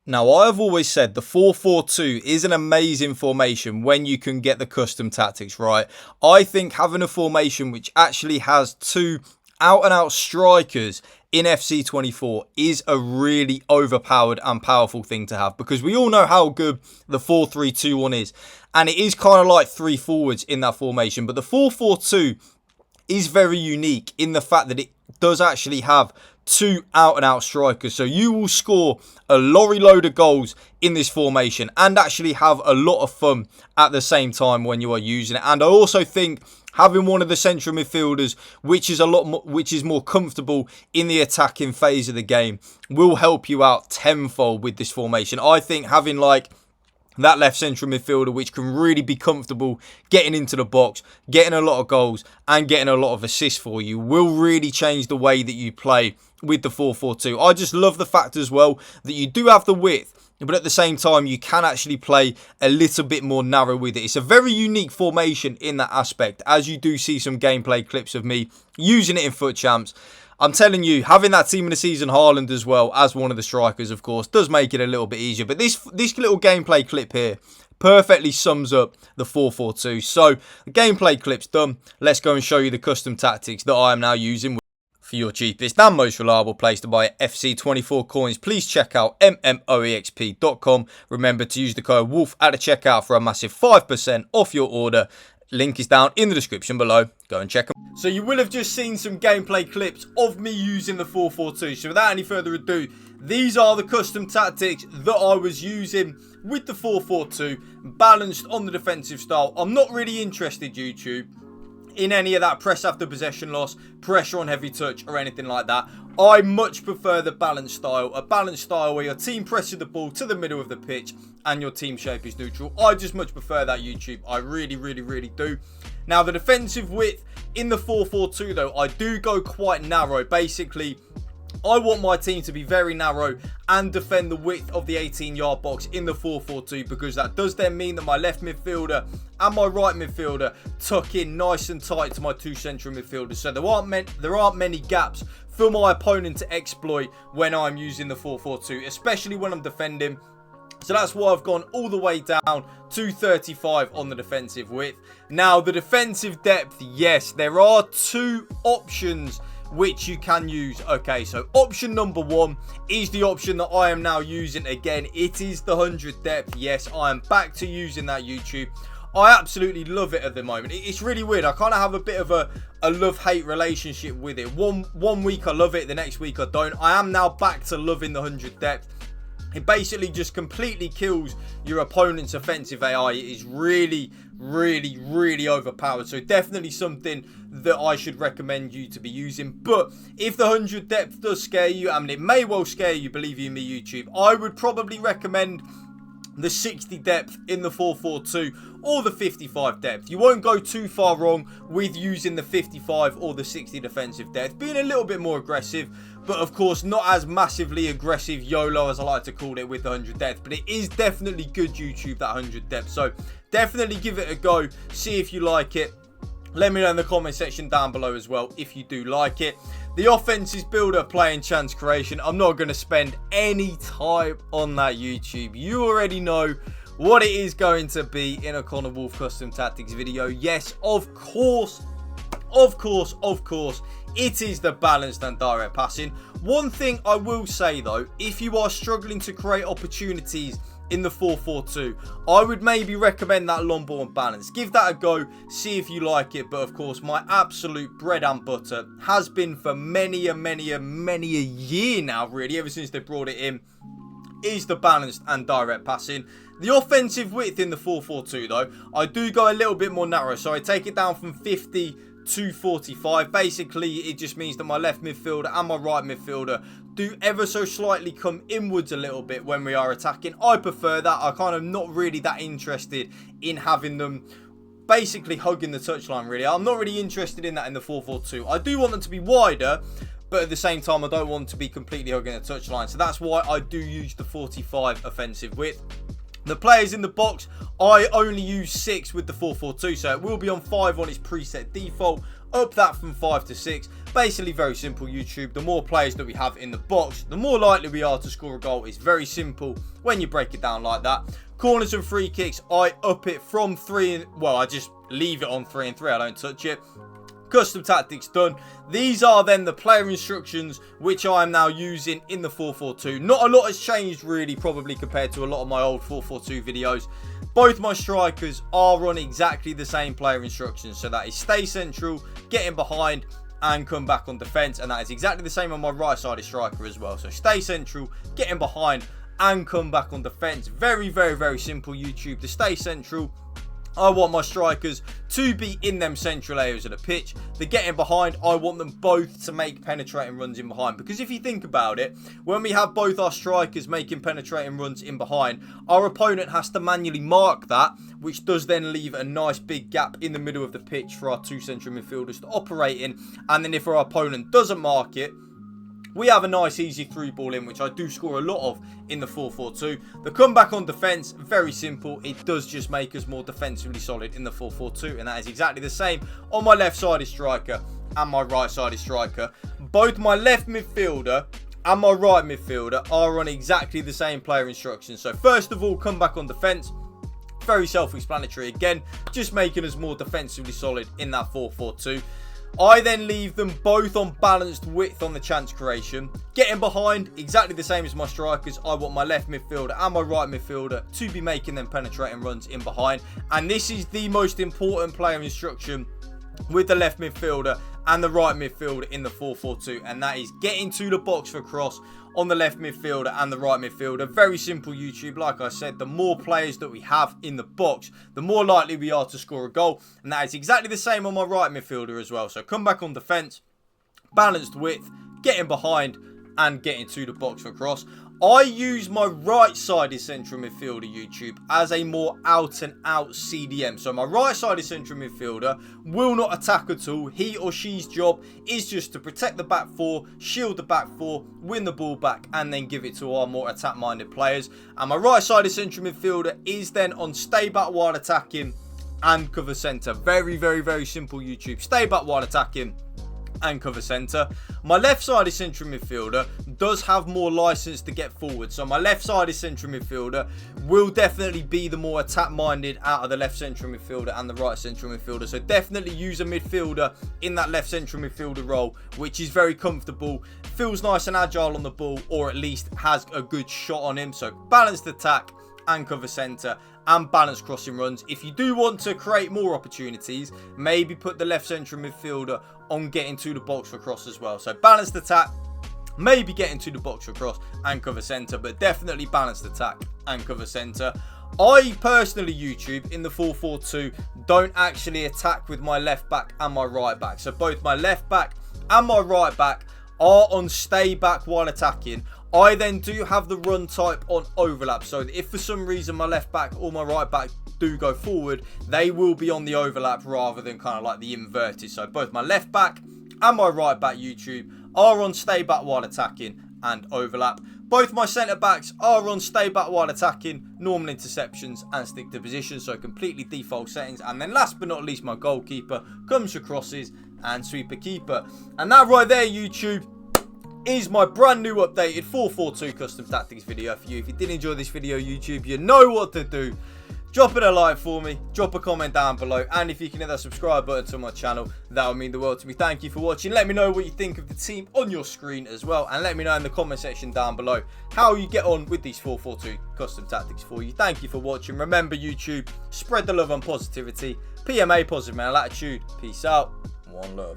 Now, I've always said the 4-4-2 is an amazing formation when you can get the custom tactics right. I think having a formation which actually has two out-and-out strikers in FC24 is a really overpowered and powerful thing to have, because we all know how good the 4-3-2-1 is, and it is kind of like three forwards in that formation. But the 4-4-2 is very unique in the fact that it does actually have two out-and-out strikers. So you will score a lorry load of goals in this formation and actually have a lot of fun at the same time when you are using it. And I also think having one of the central midfielders, which is more comfortable in the attacking phase of the game, will help you out tenfold with this formation. I think having like that left central midfielder, which can really be comfortable getting into the box, getting a lot of goals and getting a lot of assists for you, will really change the way that you play with the 4-4-2. I just love the fact as well that you do have the width, but at the same time you can actually play a little bit more narrow with it. It's a very unique formation in that aspect, as you do see some gameplay clips of me using it in Foot Champs. I'm telling you, having that team of the season Haaland as well as one of the strikers, of course, does make it a little bit easier. But this little gameplay clip here perfectly sums up the 4-4-2. So the gameplay clip's done. Let's go and show you the custom tactics that I am now using. For your cheapest and most reliable place to buy FC24 coins, please check out mmoexp.com. Remember to use the code WOLF at the checkout for a massive 5% off your order. Link is down in the description below. Go and check them. So you will have just seen some gameplay clips of me using the 4-4-2. So without any further ado, these are the custom tactics that I was using with the 4-4-2, balanced on the defensive style. I'm not really interested, YouTube, in any of that press after possession loss, pressure on heavy touch or anything like that. I much prefer the balanced style, a balanced style where your team presses the ball to the middle of the pitch and your team shape is neutral. I just much prefer that, YouTube. I really, really, really do. Now, the defensive width in the 4-4-2 though, I do go quite narrow. Basically, I want my team to be very narrow and defend the width of the 18-yard box in the 4-4-2, because that does then mean that my left midfielder and my right midfielder tuck in nice and tight to my two central midfielders. So there aren't many gaps for my opponent to exploit when I'm using the 4-4-2, especially when I'm defending. So that's why I've gone all the way down to 35 on the defensive width. Now, the defensive depth, yes, there are two options which you can use. Okay, so option number one is the option that I am now using again. It is the 100 depth. Yes, I am back to using that, YouTube. I absolutely love it at the moment. It's really weird. I kind of have a bit of a love-hate relationship with it. One week I love it, the next week I don't. I am now back to loving the 100 depth. It basically just completely kills your opponent's offensive AI. It is really, really, really overpowered. So definitely something that I should recommend you to be using. But if the 100 depth does scare you, I mean, it may well scare you, believe you me, YouTube, I would probably recommend the 60 depth in the 4-4-2 or the 55 depth. You won't go too far wrong with using the 55 or the 60 defensive depth, being a little bit more aggressive, but of course not as massively aggressive YOLO as I like to call it with the 100 depth. But it is definitely good, YouTube, that 100 depth. So definitely give it a go, see if you like it. Let me know in the comment section down below as well if you do like it. The offense is builder, play and chance creation. I'm not going to spend any time on that, YouTube. You already know what it is going to be in a Connor Woolf custom tactics video. Yes, of course, it is the balanced and direct passing. One thing I will say though, if you are struggling to create opportunities in the 4-4-2, I would maybe recommend that long ball and balance. Give that a go, see if you like it. But of course, my absolute bread and butter has been for many a year now, really, ever since they brought it in, is the balanced and direct passing. The offensive width in the 4-4-2 though, I do go a little bit more narrow. So I take it down from 50 to 45. Basically, it just means that my left midfielder and my right midfielder do ever so slightly come inwards a little bit when we are attacking. I prefer that. I kind of not really that interested in having them basically hugging the touchline, really. I'm not really interested in that in the 4-4-2. I do want them to be wider, but at the same time, I don't want to be completely hugging the touchline. So that's why I do use the 45 offensive width. The players in the box, I only use 6 with the 4-4-2, so it will be on 5 on its preset default. up that from 5 to 6. Basically very simple, YouTube. The more players that we have in the box, the more likely we are to score a goal. It's very simple when you break it down like that. Corners and free kicks, I up it from 3 and, well, I just leave it on 3 and 3. I don't touch it. Custom tactics done. These are then the player instructions which I am now using in the 4-4-2. Not a lot has changed really, probably compared to a lot of my old 4-4-2 videos. Both my strikers are on exactly the same player instructions. So that is stay central, get in behind, and come back on defence. And that is exactly the same on my right-sided striker as well. So stay central, get in behind, and come back on defence. Very, very, very simple, YouTube. To stay central, I want my strikers to be in them central areas of the pitch. The getting behind, I want them both to make penetrating runs in behind. Because if you think about it, when we have both our strikers making penetrating runs in behind, our opponent has to manually mark that, which does then leave a nice big gap in the middle of the pitch for our 2 central midfielders to operate in. And then if our opponent doesn't mark it, we have a nice easy through ball in, which I do score a lot of in the 4-4-2. The comeback on defence, very simple. It does just make us more defensively solid in the 4-4-2. And that is exactly the same on my left-sided striker and my right-sided striker. Both my left midfielder and my right midfielder are on exactly the same player instructions. So first of all, come back on defence. Very self-explanatory again. Just making us more defensively solid in that 4-4-2. I then leave them both on balanced width on the chance creation. Getting behind, exactly the same as my strikers. I want my left midfielder and my right midfielder to be making them penetrating runs in behind. And this is the most important player instruction with the left midfielder and the right midfielder in the 4-4-2. And that is getting to the box for cross on the left midfielder and the right midfielder. Very simple, YouTube. Like I said, the more players that we have in the box, the more likely we are to score a goal. And that is exactly the same on my right midfielder as well. So come back on defence, balanced width, getting behind, and getting to the box for cross. I use my right-sided central midfielder, YouTube, as a more out-and-out CDM. So my right-sided central midfielder will not attack at all. He or she's job is just to protect the back four, shield the back four, win the ball back, and then give it to our more attack-minded players. And my right-sided central midfielder is then on stay back while attacking and cover centre. Very, very, very simple, YouTube. Stay back while attacking and cover centre. My left-sided central midfielder does have more license to get forward. So my left-sided central midfielder will definitely be the more attack-minded out of the left central midfielder and the right central midfielder. So definitely use a midfielder in that left central midfielder role, which is very comfortable, feels nice and agile on the ball, or at least has a good shot on him. So balanced attack and cover centre and balanced crossing runs. If you do want to create more opportunities, maybe put the left central midfielder on getting to the box for cross as well. So balanced attack, maybe getting to the box for cross and cover centre, but definitely balanced attack and cover centre. I personally, YouTube, in the 4-4-2, don't actually attack with my left back and my right back. So both my left back and my right back are on stay back while attacking. I then do have the run type on overlap, so if for some reason my left back or my right back do go forward, they will be on the overlap rather than kind of like the inverted. So both my left back and my right back, YouTube, are on stay back while attacking and overlap. Both my centre backs are on stay back while attacking, normal interceptions and stick to position, so completely default settings. And then last but not least, my goalkeeper comes for crosses and sweeper keeper. And that right there, YouTube, is my brand new updated 4-4-2 custom tactics video for you. If you did enjoy this video, YouTube, you know what to do. Drop it a like for me, drop a comment down below, and if you can hit that subscribe button to my channel, that would mean the world to me. Thank you for watching. Let me know what you think of the team on your screen as well, and let me know in the comment section down below how you get on with these 4-4-2 custom tactics for you. Thank you for watching. Remember, YouTube, spread the love and positivity. PMA, positive mental attitude. Peace out. One love.